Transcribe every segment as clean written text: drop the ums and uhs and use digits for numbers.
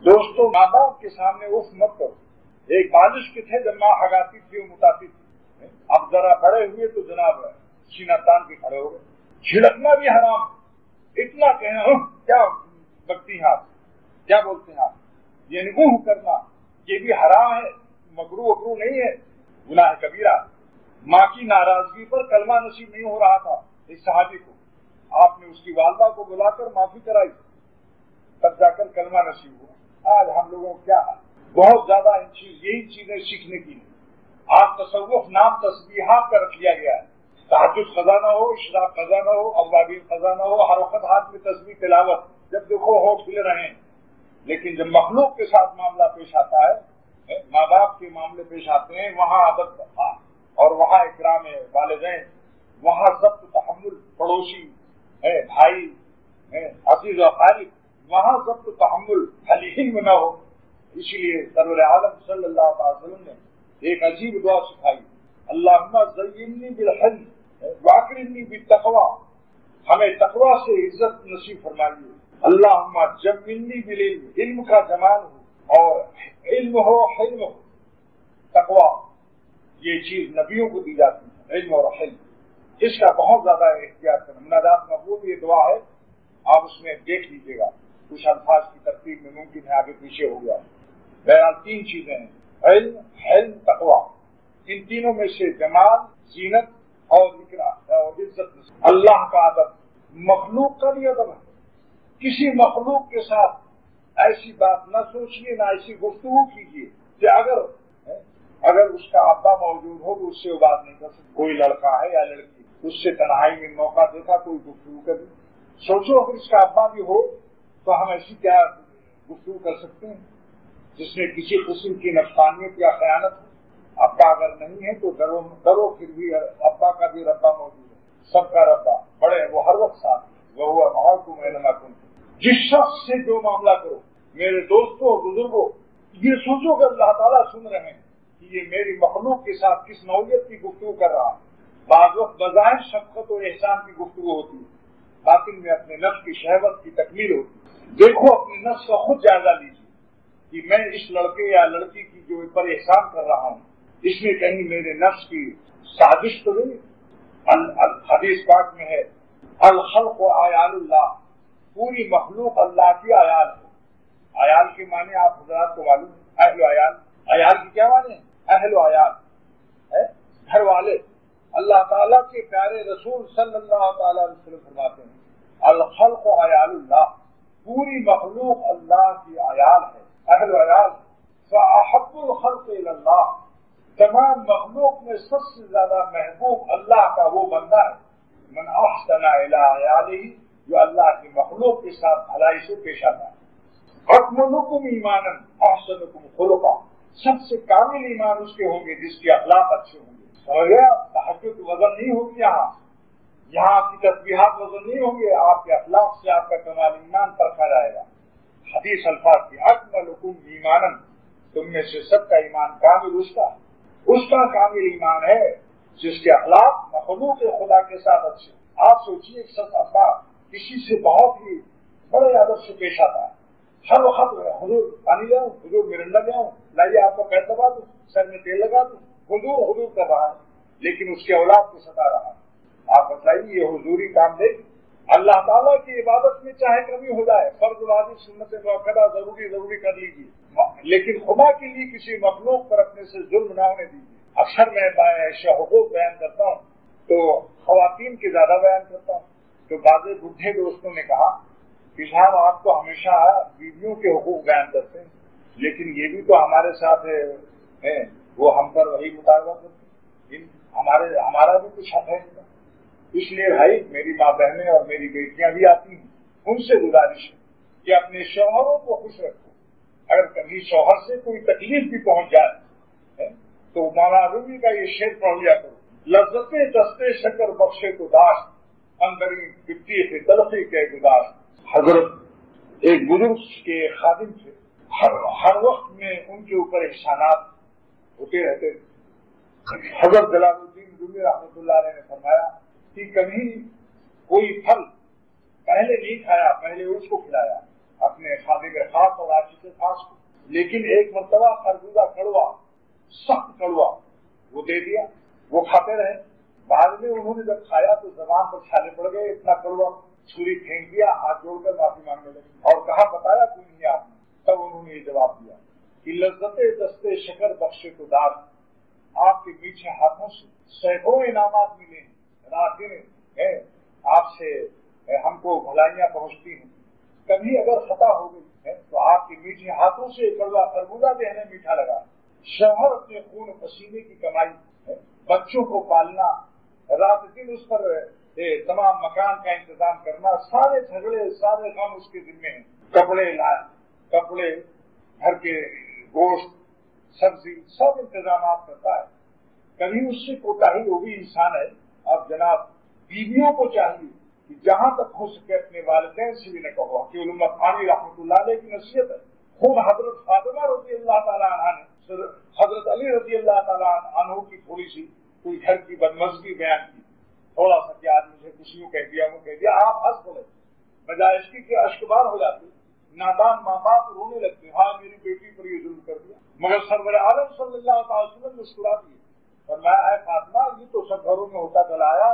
دوستوں ماں باپ کے سامنے اف مت کرو. ایک بالش کے تھے جب ماں ہگاتی تھی وہ متاثر تھی. اب ذرا بڑے ہوئے تو جناب سینہ تان کے کھڑے ہو گئے. چھڑکنا بھی حرام. اتنا کہنا کیا بکتی ہیں آپ, کیا بولتے ہیں آپ, یعنی وہ کرنا یہ بھی حرام ہے. مکروہ وکروہ نہیں ہے, گناہ کبیرہ. ماں کی ناراضگی پر کلمہ نصیب نہیں ہو رہا تھا ایک صحابی کو, آپ نے اس کی والدہ کو بلا کر معافی کرائی, تب جا کر کلمہ نصیب ہوا. آج ہم لوگوں کیا بہت زیادہ یہی چیزیں سیکھنے کی ہیں. آج تصوف نام تسبیحات کا رکھ لیا گیا ہے. تہجد قضا نہ ہو, اشراق قضا نہ ہو, اوابین قضا نہ ہو, ہر وقت ہاتھ میں تسبیح تلاوت, جب دیکھو ہونٹ کھلے رہے ہیں. لیکن جب مخلوق کے ساتھ معاملہ پیش آتا ہے, ماں باپ کے معاملے پیش آتے ہیں, وہاں ادب اور وہاں اکرام والدین, وہاں ضبط تحمل پڑوسی بھائی عزیز و خالق, وہاں ضبط تحمل حلیم نہ ہو. اسی لیے سرور عالم صلی اللہ علیہ وسلم نے ایک عجیب دعا سکھائی, اللہم زینی بالحلم واکرمنی بالتقوی, ہمیں تقوی سے عزت نصیب فرمائیے. اللہم جملنی بالعلم, علم کا جمال ہو اور علم ہو حلم ہو. تقوی یہ چیز نبیوں کو دی جاتی ہے, علم اور حلم. اس کا بہت زیادہ احتیاط کرنا. منادات مقبول یہ دعا ہے, آپ اس میں دیکھ لیجیے گا, کچھ الفاظ کی ترتیب میں ممکن ہے آگے پیچھے ہو گیا. بہرحال تین چیزیں ہیں, علم, حلم, تقوی. ان تینوں میں سے جمال, زینت اور عزت. اللہ کا ادب, مخلوق کا بھی ادب ہے. کسی مخلوق کے ساتھ ایسی بات نہ سوچیے, نہ ایسی گفتگو کیجیے کہ اگر اس کا ابا موجود ہو تو اس سے وہ بات نہیں کر سکتے. کوئی لڑکا ہے یا لڑکی, اس سے تنہائی میں موقع دیکھا کوئی گفتگو کری, سوچو اگر اس کا ابا بھی ہو تو ہم ایسی کیا گفتگو کر سکتے ہیں جس میں کسی قسم کی نفسانیت یا خیانت ہو. ابا اگر نہیں ہے تو ڈرو پھر بھی ابا کا بھی ربا موجود ہے, سب کا ربا بڑے ہیں, وہ ہر وقت ساتھ ہے, وہ معاکم اینما کنتم. جس شخص سے جو معاملہ کرو, میرے دوستوں اور بزرگوں, یہ سوچو کہ اللہ تعالیٰ سن رہے ہیں کہ یہ میری مخلوق کے ساتھ کس نوعیت کی گفتگو کر رہا ہے. بعض وقت بظاہر شفقت اور احسان کی گفتگو ہوتی ہے, باطن میں اپنے نفس کی شہوت کی تکمیل ہوتی ہے. دیکھو اپنے نفس کا خود جائزہ لیجیے کہ میں اس لڑکے یا لڑکی کی جو پر احسان کر رہا ہوں, اس میں کہیں میرے نفس کی سازش تو نہیں. حدیث پاک میں ہے الخلق عیال اللہ, پوری مخلوق اللہ کی عیال ہے. عیال کے معنی آپ حضرات کو معلوم ہے, اہل و عیال. عیال کی کیا معنی ہے؟ اہل و عیال ہے, گھر والے. اللہ تعالیٰ کے پیارے رسول صلی اللہ تعالی علیہ وسلم فرماتے ہیں الخلق عیال اللہ, پوری مخلوق اللہ کی عیال ہے, اہل و عیال. فاحب الخلق الی اللہ, تمام مخلوق میں سب سے زیادہ محبوب اللہ کا وہ بندہ ہے من احسن الی عیالہ, جو اللہ کی مخلوق کے ساتھ بھلائی سے پیش آتا ہے. اکملکم ایمانا احسنکم خلقا, سب سے کامل ایمان اس کے ہوں گے جس کے اخلاق اچھے ہوں گے. تہجد وزن نہیں ہوگی, یہاں کی تسبیحات وزن نہیں ہوں گے, آپ کے اخلاق سے آپ کا کمال ایمان پرکھا جائے گا. حدیث الفاظ کی اکملکم ایمانا, تم میں سے سب کا ایمان کامل اس کا کامل ایمان ہے جس کے اخلاق مخلوق خدا کے ساتھ اچھے. آپ سوچیے ایک شخص ابا کسی سے بہت ہی بڑے ادب سے پیش آتا ہے, ہر وقت حضور پانی لاؤں, حضور مرنڈا لاؤں, لائیے آپ کو پیر دبا دوں, سر میں تیل لگا دوں, حضور کر رہا ہے, لیکن اس کے اولاد کو ستا رہا ہے. آپ بتائیے یہ حضوری کام دے گی؟ اللہ تعالیٰ کی عبادت میں چاہے کمی ہو جائے, فرض واجب سنت موقع ضروری کر لیجیے, لیکن خدا کے لیے کسی مخلوق پر اپنے سے ظلم نہ ہونے دیجیے. اکثر میں ایسے حقوق بیان کرتا ہوں تو خواتین کے زیادہ بیان کرتا ہوں, تو بعض بڈھے دوستوں نے کہا کہ صاحب آپ تو ہمیشہ بیویوں کے حقوق بیان کرتے ہیں, لیکن یہ بھی تو ہمارے ساتھ ہے, وہ ہم پر وہی مطالبہ کرتے ہیں, ہمارا بھی کچھ حق ہے. اس لیے بھائی میری ماں بہنیں اور میری بیٹیاں بھی آتی ہیں, ان سے گزارش ہے کہ اپنے شوہروں کو خوش رکھو. اگر کبھی شوہر سے کوئی تکلیف بھی پہنچ جائے تو مولانا رومی کا یہ شعر پڑھ لیا کرو, لذتیں دستے شکر بخشے کو داشت, اندری گپتی سے تلخی کے گزاشت. حضرت ایک بزرگ کے خادم تھے, ہر وقت میں ان کے اوپر احسانات ہوتے رہتے تھے. حضرت جلال الدین رومی رحمۃ اللہ علیہ نے فرمایا کہ کبھی کوئی پھل پہلے نہیں کھایا, پہلے اس کو کھلایا, اپنے خادم خاص اور عاشق خاص کو، لیکن ایک مرتبہ خربوزہ کڑوا، سخت کڑوا وہ دے دیا، وہ کھاتے رہے۔ بعد میں انہوں نے جب کھایا تو زبان پر چھالے پڑ گئے، اتنا کڑوا، چھری پھینک دیا، ہاتھ جوڑ کر معافی مانگنے لگے اور کہا بتایا کیوں نہیں آپ نے؟ تب انہوں نے یہ جواب دیا کہ لذت دستے شکر بخشے تو داد، آپ کے میٹھے ہاتھوں سے سینکڑوں انعامات ملے ہیں، راضی ہیں آپ سے ہم کو بھلائیاں پہنچتی ہیں، کبھی اگر خطا ہو گئی ہے تو آپ کے میٹھے ہاتھوں سے کڑوا خربوزہ بھی ہمیں میٹھا لگا۔ شوہر اپنے خون پسینے کی کمائی ہے، بچوں کو پالنا، رات دن اس پر تمام مکان کا انتظام کرنا، سارے جھگڑے سارے غم اس کے ذمے ہیں، کپڑے کپڑے گھر کے گوشت سبزی سب انتظامات کرتا ہے، کبھی اس سے کوتاہی وہ بھی انسان ہے۔ اب جناب بیویوں کو چاہیے کہ جہاں تک ہو سکے اپنے والدین سے بھی نہ کہو، کہ علمت خانی رحمۃ اللہ علیہ کی نصیحت ہے۔ خود حضرت فاطمہ رضی اللہ تعالیٰ عنہ نے حضرت علی رضی اللہ تعالیٰ عنہ کی تھوڑی سی کوئی گھر کی بدمزگی بیان کی، تھوڑا سا کہ آج مجھے کسی کو کہہ دیا وہ کہہ دیا، آپ ہنس پڑے، بجائے اس کی کہ اشکبار ہو جاتے، نادان ماں باپ رونے لگتے، ہاں میری بیٹی پر یہ ظلم کر دیا، مگر سرور عالم صلی اللہ تعالی وسلم مسکرا دیے، فرمایا اے فاطمہ یہ تو سب گھروں میں ہوتا چلا آیا،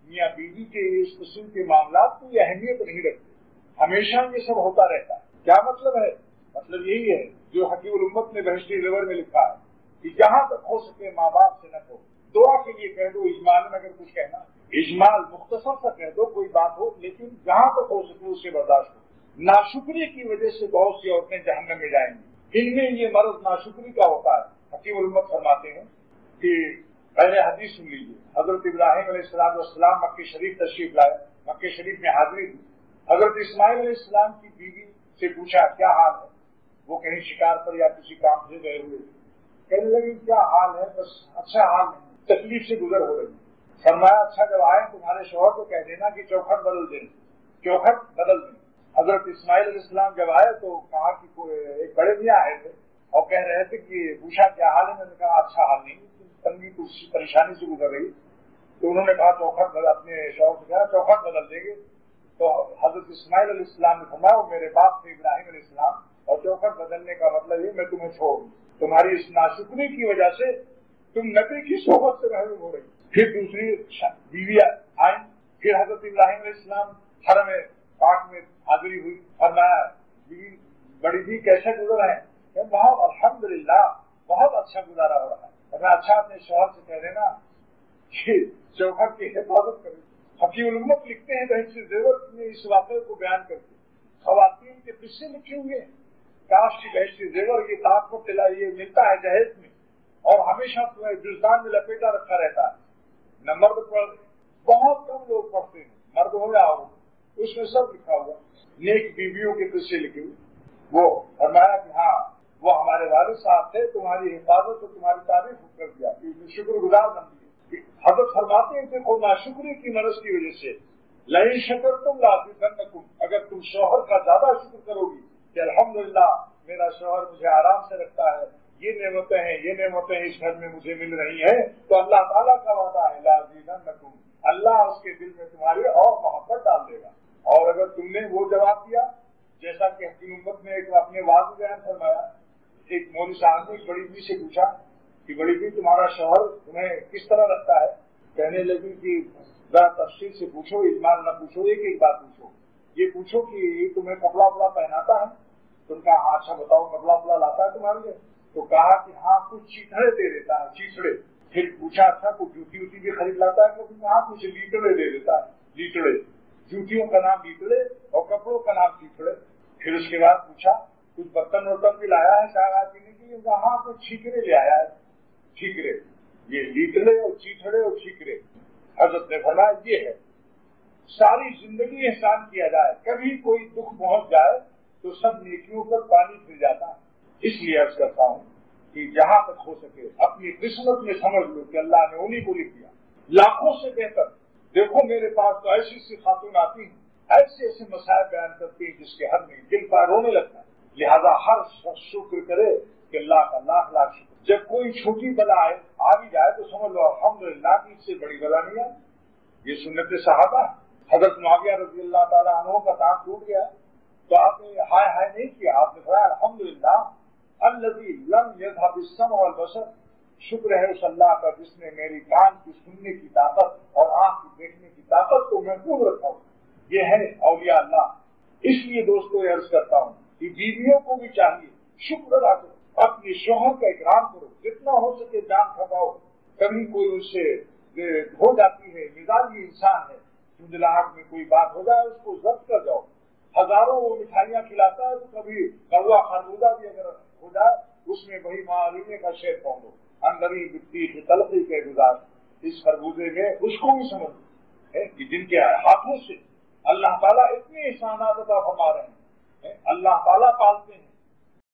میاں بیوی کے اس قسم کے معاملات کوئی اہمیت نہیں رکھتے، ہمیشہ یہ سب ہوتا رہتا ہے۔ کیا مطلب ہے؟ مطلب یہی ہے جو حکیم الامت نے بہشتی زیور میں لکھا ہے کہ جہاں تک ہو سکے ماں باپ سے نہ کہو، دعا کے لیے کہہ دو، اجمال میں اگر کچھ کہنا اجمال مختصر سا کہہ دو، کوئی بات ہو، لیکن جہاں تک ہو سکے اسے برداشت کرو۔ ناشکری کی وجہ سے بہت سی عورتیں جہنم میں جائیں گی، ان میں یہ مرض ناشکری کا ہوتا ہے۔ حکیم الامت فرماتے ہیں کہ پہلے حدیث سن لیجیے، حضرت ابراہیم علیہ السلام مکہ شریف تشریف لائے، مکہ شریف میں حاضری دی، حضرت اسماعیل علیہ السلام کی بیوی سے پوچھا کیا حال ہے، وہ کہیں شکار پر یا کسی کام سے گئے ہوئے، کہنے لگے کیا حال ہے، بس اچھا حال نہیں، تکلیف سے گزر ہو رہی۔ فرمایا اچھا جب آئے تمہارے شوہر کو کہہ دینا کہ چوکھٹ بدل دیں، چوکھٹ بدل دیں۔ حضرت اسماعیل علیہ السلام جب آئے تو کہا کہ ایک بڑے میاں آئے تھے اور کہہ رہے تھے کہ پوچھا کیا حال ہے، میں نے کہا اچھا حال نہیں، تنگی کچھ پریشانی سے گزر رہی، تو انہوں نے کہا چوکھٹ بدل، اپنے شوہر سے کہا چوکھٹ بدل دیں گے، تو حضرت اسماعیل علیہ السلام نے فرمایا وہ میرے باپ تھے ابراہیم علیہ السلام، اور چوکھٹ بدلنے کا مطلب یہ میں تمہیں چھوڑ دوں، تمہاری اس ناشکری کی وجہ سے تم نبی کی صحبت سے محروم ہو رہی۔ پھر دوسری بیوی آئی، پھر حضرت ابراہیم علیہ السلام حرم پاک میں حاضری ہوئی، فرمایا بیوی بڑی جی کیسے گزر ہیں، کہ بہت الحمدللہ بہت اچھا گزارا ہو رہا ہے، فرمایا اچھا اپنے شوہر سے کہہ دینا کہ چوکھٹ کی حفاظت کرے۔ حکیم الامت لکھتے ہیں بہشتی زیور میں اس واقعے کو بیان کرتے خواتین کے قصے لکھے ہوئے ہیں، کاش کی بہشتی زیور یہ طاقت یہ ملتا ہے جہیز میں اور ہمیشہ جزدان میں لپیٹا رکھا رہتا ہے، نہ مرد پر بہت کم لوگ پڑھتے ہیں، مرد ہو یا ہو، اس میں سب لکھا ہوا، نیک بیویوں کے قصے لکھے ہوئے۔ وہ فرمایا کہ ہاں وہ ہمارے والد صاحب تھے، تمہاری حفاظت اور تمہاری تعریف کر دیا، شکر گزار بن دیے۔ حضرت فرماتے ہیں دیکھو ناشکری کی مرض کی وجہ سے لئن شکرتم لازیدنکم، اگر تم شوہر کا زیادہ شکر کرو گی کہ الحمدللہ میرا شوہر مجھے آرام سے رکھتا ہے، یہ نعمتیں اس گھر میں مجھے مل رہی ہیں، تو اللہ تعالیٰ کا وعدہ ہے لازیدنکم، اللہ اس کے دل میں تمہارے اور محبت ڈال دے گا۔ اور اگر تم نے وہ جواب دیا جیسا کہ حکیم امت نے ایک اپنے واضح بیان فرمایا، ایک مولوی صاحب نے ایک بڑی بی سے پوچھا کہ بڑی بی تمہارا شوہر تمہیں کس طرح رکھتا ہے، کہنے لگی کہ ذرا تفصیل سے پوچھو، اجمال نہ پوچھو، ایک بات پوچھو، یہ پوچھو کہ تمہیں کپڑا وپڑا پہناتا ہے، تم کہا ہاں اچھا بتاؤ کپڑا وپڑا لاتا ہے تمہارے لیے، تو کہا کہ ہاں کچھ چیتڑے دے دیتا ہے، چیتڑے۔ پھر پوچھا اچھا کچھ جوتی ووتی بھی خرید لاتا ہے، کبھی کہا کچھ لیٹڑے دے دیتا ہے، لیٹڑے، جوتیوں کا نام لیٹڑے اور کپڑوں کا نام چیتڑے۔ پھر اس کے بعد پوچھا کچھ برتن ورتن بھی لایا ہے چائے پینے کے لیے، وہاں کچھ چھیکرے لے آیا ہے، چھیکرے، یہ لیٹڑے اور چیتڑے اور چھیکرے۔ حضرت نے فرمایا یہ ہے، ساری زندگی احسان کیا جائے، کبھی کوئی دکھ پہنچ جائے تو سب نیکیوں پر پانی پھر جاتا ہے۔ اس لیے عرض کرتا ہوں کہ جہاں تک ہو سکے اپنی قسمت میں سمجھ لو کہ اللہ نے انہیں کو لکھ دیا، لاکھوں سے بہتر۔ دیکھو میرے پاس تو ایسی سی خاتون آتی ہیں، ایسے ایسے مسائل بیان کرتی ہیں جس کے حد میں دل پر رونے لگتا ہے۔ لہذا ہر شخص شکر کرے کہ اللہ کا لاکھ لاکھ شکر۔ جب کوئی چھوٹی بلا آ بھی جائے تو سمجھ لو الحمدللہ کی اس سے بڑی بلا نہیں ہے۔ یہ سنت صحابہ۔ حضرت معاویہ رضی اللہ تعالیٰ عنہ کا دانت ٹوٹ گیا تو آپ نے ہائے ہائے نہیں کیا، آپ نے فرمایا الحمدللہ الذی لم یذهب السمع والبصر، شکر ہے اس اللہ کا جس نے میری کان کی سننے کی طاقت اور آنکھ کی دیکھنے کی طاقت کو محفوظ رکھا ہوں۔ یہ ہے اولیاء اللہ۔ اس لیے دوستوں عرض کرتا ہوں کہ بیویوں کو بھی چاہیے شکر ادا کرو، اپنے شوہر کا اکرام کرو، جتنا ہو سکے جان کھپاؤ۔ کبھی کوئی اس سے ہو جاتی ہے، مزاجی انسان ہے، جھنجھلاہٹ میں کوئی بات ہو جائے اس کو ضبط کر جاؤ۔ ہزاروں وہ مٹھائیاں کھلاتا ہے تو کبھی کڑوا خربوزہ بھی اگر ہو جائے اس میں وہی معلومے کا شیر پہنچو، اندری مٹی کی تلخی کے گزار، اس خربوزے میں اس کو بھی سمجھ ہے کہ جن کے ہاتھوں سے اللہ تعالیٰ اتنے احسانات عطا فرما رہے ہیں، اللہ تعالیٰ پالتے ہیں،